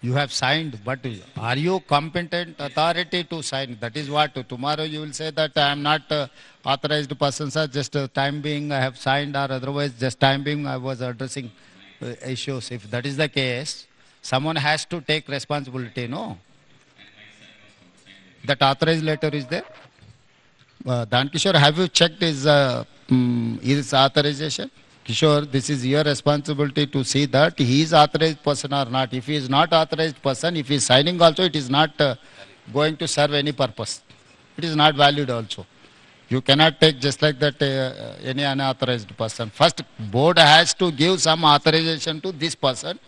You have signed, but are you competent authority to sign? That is what tomorrow you will say that I am not authorized person, sir. Just time being I have signed, or otherwise just time being I was addressing issues. If that is the case, someone has to take responsibility. No, that authorized letter is there. Dan Kishore, have you checked his authorization? Kishore, this is your responsibility to see that he is authorized person or not. If he is not authorized person, if he is signing also, it is not going to serve any purpose. It is not valid also. You cannot take just like that any unauthorized person. First, board has to give some authorization to this person.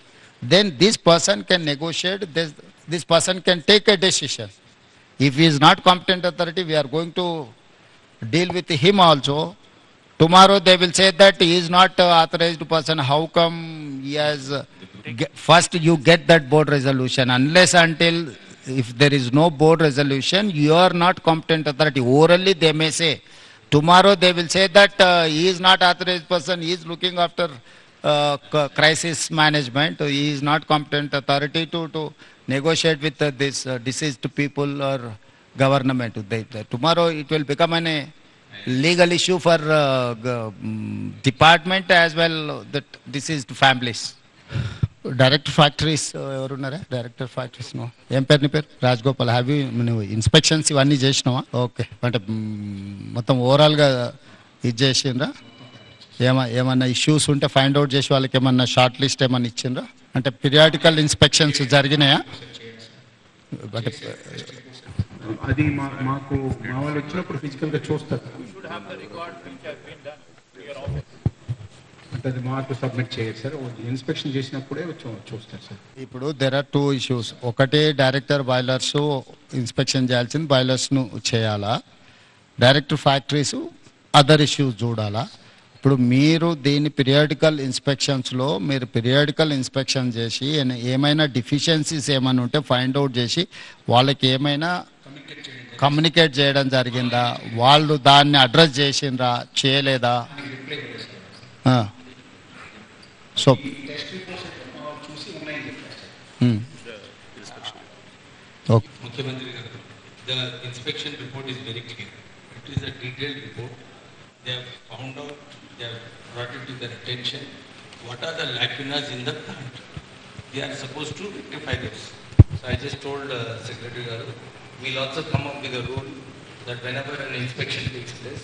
Then this person can negotiate. This person can take a decision. If he is not competent authority, we are going to deal with him also. Tomorrow they will say that he is not authorized person. How come he has... first you get that board resolution. Unless until if there is no board resolution, you are not competent authority. Orally they may say. Tomorrow they will say that he is not authorized person. He is looking after crisis management. He is not competent authority to negotiate with this deceased people or government. Tomorrow it will become a legal issue for department as well that deceased families. Director factories ఎవరున్నారా director factories no ఏం పేరు నీ పేరు Rajagopal have you నువ్వు inspections ఇవన్నీ చేసినావా okay అంటే మొత్తం ఓవరాల్గా ఇది చేసిండ్రా ఏమన్నా ఇష్యూస్ ఉంటే ఫైండ్ అవుట్ చేసి వాళ్ళకి ఏమన్నా షార్ట్ లిస్ట్ ఏమన్నా ఇచ్చిండ్రా అంటే పీరియాడికల్ ఇన్స్పెక్షన్స్ జరిగినాయా అంటే అది మాకు మా వాళ్ళు వచ్చినప్పుడు ఫిజికల్గా చూస్తారు అంటే అది మాకు సబ్మిట్ చేయరు సార్ ఇన్స్పెక్షన్ చేసినప్పుడే చూస్తారు సార్ ఇప్పుడు దెర్ ఆర్ టూ ఇష్యూస్ ఒకటి డైరెక్టర్ బాయిలర్స్ ఇన్స్పెక్షన్ చేయాల్సింది బాయిలర్స్ను చేయాలా డైరెక్టర్ ఫ్యాక్టరీస్ అదర్ ఇష్యూస్ చూడాలా ఇప్పుడు మీరు దీని పీరియాడికల్ ఇన్స్పెక్షన్స్లో మీరు పీరియాడికల్ ఇన్స్పెక్షన్ చేసి ఏమైనా డిఫిషియన్సీస్ ఏమైనా ఉంటే ఫైండ్ అవుట్ చేసి వాళ్ళకి ఏమైనా కమ్యూనికేట్ చేయడం జరిగిందా వాళ్ళు దాన్ని అడ్రస్ చేసిండ్రా చేయలేదా సో ముఖ్యమంత్రి గారు the inspection report is very clear. It is a detailed report. They have found out, they have brought it to their attention. What are the lacunas in the plant? They are supposed to rectify this. So I just told Secretary Garu, we'll also come up with a rule that whenever an inspection takes place,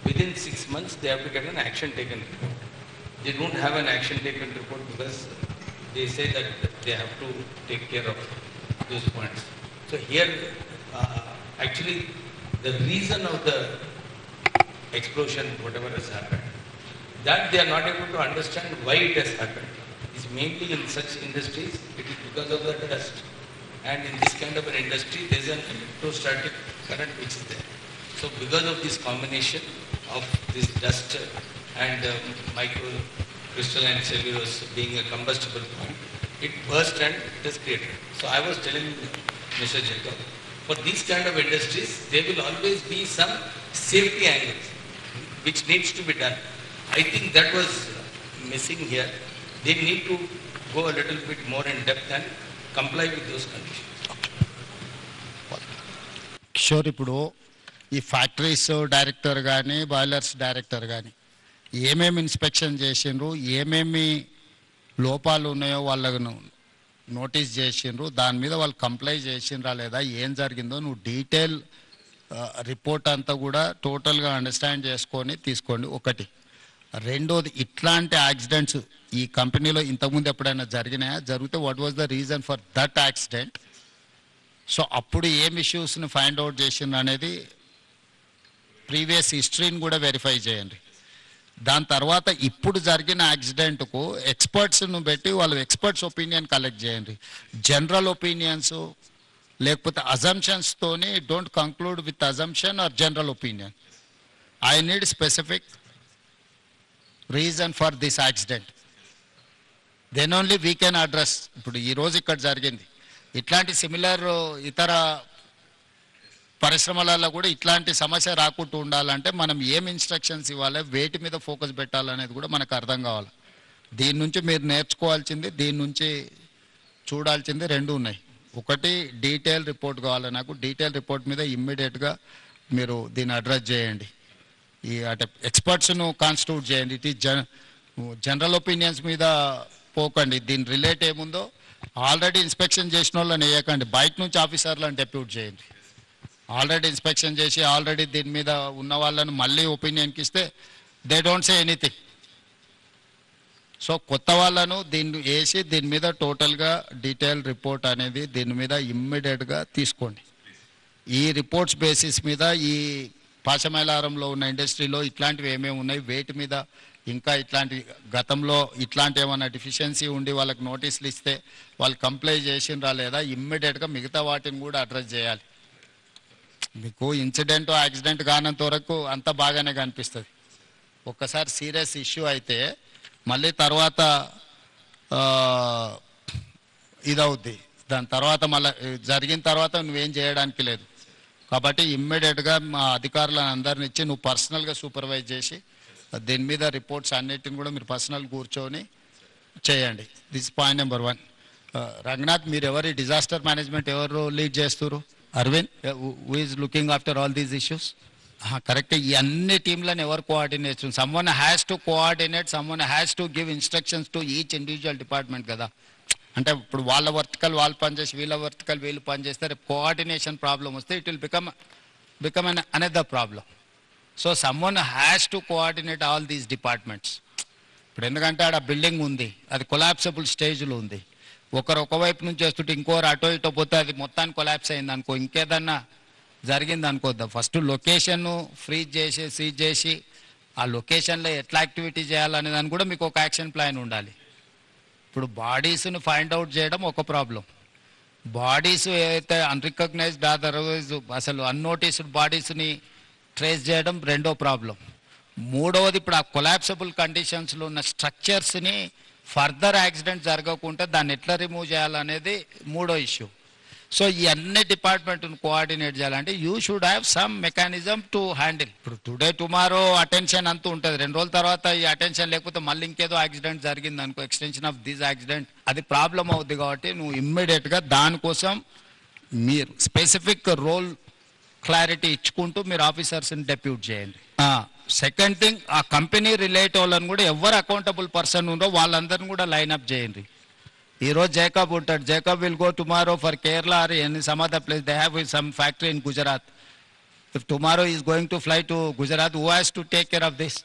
within 6 months they have to get an action taken report. They don't have an action taken report because they say that they have to take care of those points. So here, actually, the reason of the explosion, whatever has happened, that they are not able to understand why it has happened. It's mainly in such industries, it is because of the dust. And in this kind of an industry, there is an electrostatic current which is there. So because of this combination of this dust and microcrystalline cellulose being a combustible point, it burst and it is created. So I was telling Mr. Jacob, for these kind of industries, there will always be some safety angles which needs to be done. I think that was missing here. They need to go a little bit more in depth and comply with those conditions. Kishore ఇప్పుడు ఈ factories director కానీ boilers director కానీ ఏమేమి inspection చేసిండ్రు ఏమేమి లోపాలు ఉన్నాయో వాళ్ళను నోటీస్ చేసిండ్రు దాని మీద వాళ్ళు కంప్లై చేసిండ్రా లేదా ఏం జరిగిందో నువ్వు డీటెయిల్ రిపోర్ట్ అంతా కూడా టోటల్గా అండర్స్టాండ్ చేసుకొని తీసుకోండి ఒకటి రెండోది ఇట్లాంటి యాక్సిడెంట్స్ ఈ కంపెనీలో ఇంతకుముందు ఎప్పుడైనా జరిగినాయా జరిగితే what was the reason for that accident so అప్పుడు ఏం ఇష్యూస్ని ఫైండ్ అవుట్ చేసిండ్రు అనేది ప్రీవియస్ హిస్టరీని కూడా వెరిఫై చేయండి దాని తర్వాత ఇప్పుడు జరిగిన యాక్సిడెంట్కు ఎక్స్పర్ట్స్ను పెట్టి వాళ్ళు ఎక్స్పర్ట్స్ ఒపీనియన్ కలెక్ట్ చేయండి జనరల్ ఒపీనియన్స్ లేకపోతే అజంప్షన్స్తోని don't conclude with assumption or general opinion I need specific reason for this accident then only we can address ఇప్పుడు ఈరోజు ఇక్కడ జరిగింది ఇట్లాంటి సిమిలర్ ఇతర పరిశ్రమలలో కూడా ఇట్లాంటి సమస్య రాకుండా ఉండాలంటే మనం ఏం ఇన్స్ట్రక్షన్స్ ఇవ్వాలి వేటి మీద ఫోకస్ పెట్టాలనేది కూడా మనకు అర్థం కావాలి దీని నుంచి మీరు నేర్చుకోవాల్సింది దీని నుంచి చూడాల్సింది రెండు ఉన్నాయి. ఒకటి డీటెయిల్ రిపోర్ట్ కావాలి నాకు. డీటెయిల్ రిపోర్ట్ మీద ఇమ్మీడియట్గా మీరు దీన్ని అడ్రస్ చేయండి. ఈ అంటే ఎక్స్పర్ట్స్ను కాన్స్టిట్యూట్ చేయండి. ఇట్ ఈస్ జనరల్ ఒపీనియన్స్ మీద పోకండి. దీని రిలేట్ ఏముందో ఆల్రెడీ ఇన్స్పెక్షన్ చేసిన వాళ్ళని వేయకండి, బయట నుంచి ఆఫీసర్లను డెప్యూట్ చేయండి. ఆల్రెడీ ఇన్స్పెక్షన్ చేసి ఆల్రెడీ దీని మీద ఉన్న వాళ్ళని మళ్ళీ ఒపీనియన్కి ఇస్తే they don't say anything. So కొత్త వాళ్ళను దీన్ని వేసి దీని మీద టోటల్గా డీటెయిల్ రిపోర్ట్ అనేది దీని మీద ఇమ్మీడియట్గా తీసుకోండి. ఈ రిపోర్ట్స్ బేసిస్ మీద ఈ పాశమైలారంలో ఉన్న ఇండస్ట్రీలో ఇట్లాంటివి ఏమేమి ఉన్నాయి, వేటి మీద ఇంకా ఇట్లాంటి గతంలో ఇట్లాంటి ఏమైనా డిఫిషియన్సీ ఉండి వాళ్ళకి నోటీసులు ఇస్తే వాళ్ళు కంప్లై చేసినరా లేదా, ఇమ్మీడియట్గా మిగతా వాటిని కూడా అడ్రస్ చేయాలి. మీకు ఇన్సిడెంట్ యాక్సిడెంట్ కానంత వరకు అంత బాగానే కనిపిస్తుంది. ఒక్కసారి సీరియస్ ఇష్యూ అయితే మళ్ళీ తర్వాత ఇదవుద్ది. దాని తర్వాత మళ్ళీ జరిగిన తర్వాత నువ్వేం చేయడానికి లేదు. కాబట్టి ఇమ్మీడియట్గా మా అధికారులను అందరిని ఇచ్చి నువ్వు పర్సనల్గా సూపర్వైజ్ చేసి దీని మీద రిపోర్ట్స్ అన్నిటిని కూడా మీరు పర్సనల్ కూర్చొని చేయండి. This point number 1. రంగనాథ్, మీరు ఎవరి డిజాస్టర్ మేనేజ్మెంట్ ఎవరు లీడ్ చేస్తారు? Aravind, who is looking after all these issues? Correct. ఈ అన్ని టీంలను ఎవరు coordination? Someone has to coordinate, someone has to give instructions to each individual department కదా. అంటే ఇప్పుడు వాళ్ళ వర్టికల్ వాళ్ళు పనిచేసి వీళ్ళ వర్టికల్ వీళ్ళు పనిచేస్తే రేపు కోఆర్డినేషన్ ప్రాబ్లం వస్తే it will become an another problem. So someone has to coordinate all these departments. ఇప్పుడు ఎందుకంటే ఆడ బిల్డింగ్ ఉంది, అది కొలాప్సబుల్ స్టేజ్లో ఉంది. ఒకరు ఒకవైపు నుంచి వస్తుంటే ఇంకోరు అటో ఇటో పోతే అది మొత్తానికి కొలాప్స్ అయింది అనుకో, ఇంకేదన్నా జరిగింది అనుకోద్దాం. ఫస్ట్ లొకేషన్ను ఫ్రీజ్ చేసి సీజ్ చేసి ఆ లొకేషన్లో ఎట్లా యాక్టివిటీ చేయాలనే దాన్ని కూడా మీకు ఒక యాక్షన్ ప్లాన్ ఉండాలి. ఇప్పుడు బాడీస్ను ఫైండ్ అవుట్ చేయడం ఒక ప్రాబ్లం, బాడీస్ ఏదైతే అన్రికగ్నైజ్డ్ అదర్వైజ్ అసలు అన్నోటీస్డ్ బాడీస్ని ట్రేస్ చేయడం రెండో ప్రాబ్లం. మూడవది ఇప్పుడు ఆ కొలాప్సబుల్ కండిషన్స్లో ఉన్న స్ట్రక్చర్స్ని ఫర్దర్ యాక్సిడెంట్ జరగకుండా దాన్ని ఎట్లా రిమూవ్ చేయాలనేది మూడో ఇష్యూ. సో ఈ అన్ని డిపార్ట్మెంట్ను కోఆర్డినేట్ చేయాలంటే you should have some mechanism to handle. ఇప్పుడు టుడే టుమారో అటెన్షన్ అంతూ ఉంటుంది, 2 రోజుల తర్వాత ఈ అటెన్షన్ లేకపోతే మళ్ళీ ఇంకేదో యాక్సిడెంట్ జరిగింది అనుకో, ఎక్స్టెన్షన్ ఆఫ్ దిస్ యాక్సిడెంట్, అది ప్రాబ్లం అవుద్ది. కాబట్టి నువ్వు ఇమ్మీడియట్గా దానికోసం మీరు స్పెసిఫిక్ రోల్ క్లారిటీ ఇచ్చుకుంటూ మీరు ఆఫీసర్స్ని డెప్యూట్ చేయండి. సెకండ్ థింగ్, ఆ కంపెనీ రిలేట్ వాళ్ళని కూడా ఎవరు అకౌంటబుల్ పర్సన్ ఉందో వాళ్ళందరిని కూడా లైన్అప్ చేయండి. ఈరోజు జేకబ్ ఉంటాడు, Jacob will go tomorrow for Kerala or any some other place. They have some factory in Gujarat. If tomorrow is going to fly to Gujarat, who has to take care of this?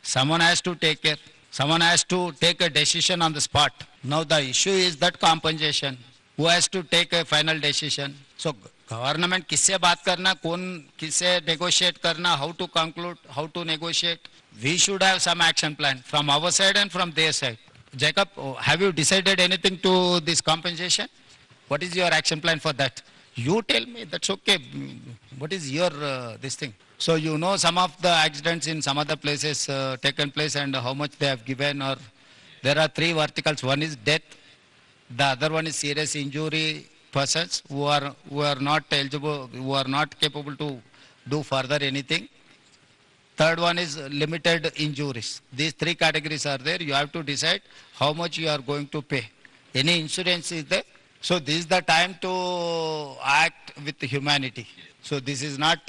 Someone has to take care. Someone has to take a decision on the spot. Now the issue is that compensation. Who has to take a final decision? So government किससे बात करना, कौन किससे negotiate करना, how to conclude, how to negotiate. We should have some action plan from our side and from their side. Jacob, have you decided anything to this compensation? What is your action plan for that? You tell me, that's okay. What is your this thing? So you know some of the accidents in some other places taken place and how much they have given, or there are 3 verticals. One is death, the other one is serious injury persons who are not eligible, who are not capable to do further anything. Third one is limited injuries. These 3 categories are there. You have to decide how much you are going to pay. Any insurance is there. So this is the time to act with humanity. So this is not,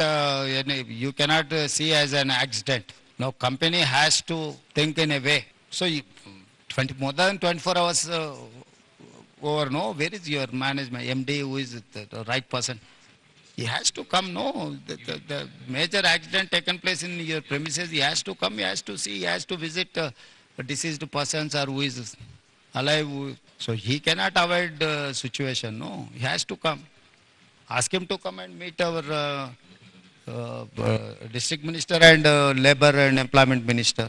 you cannot see as an accident. Now company has to think in a way. So more than 24 hours over, no, where is your management, MD, who is the right person? He has to come, no, the major accident taken place in your premises, he has to come, he has to see, he has to visit deceased persons or who is alive. So he cannot avoid situation, no, he has to come. Ask him to come and meet our district minister and labor and employment minister.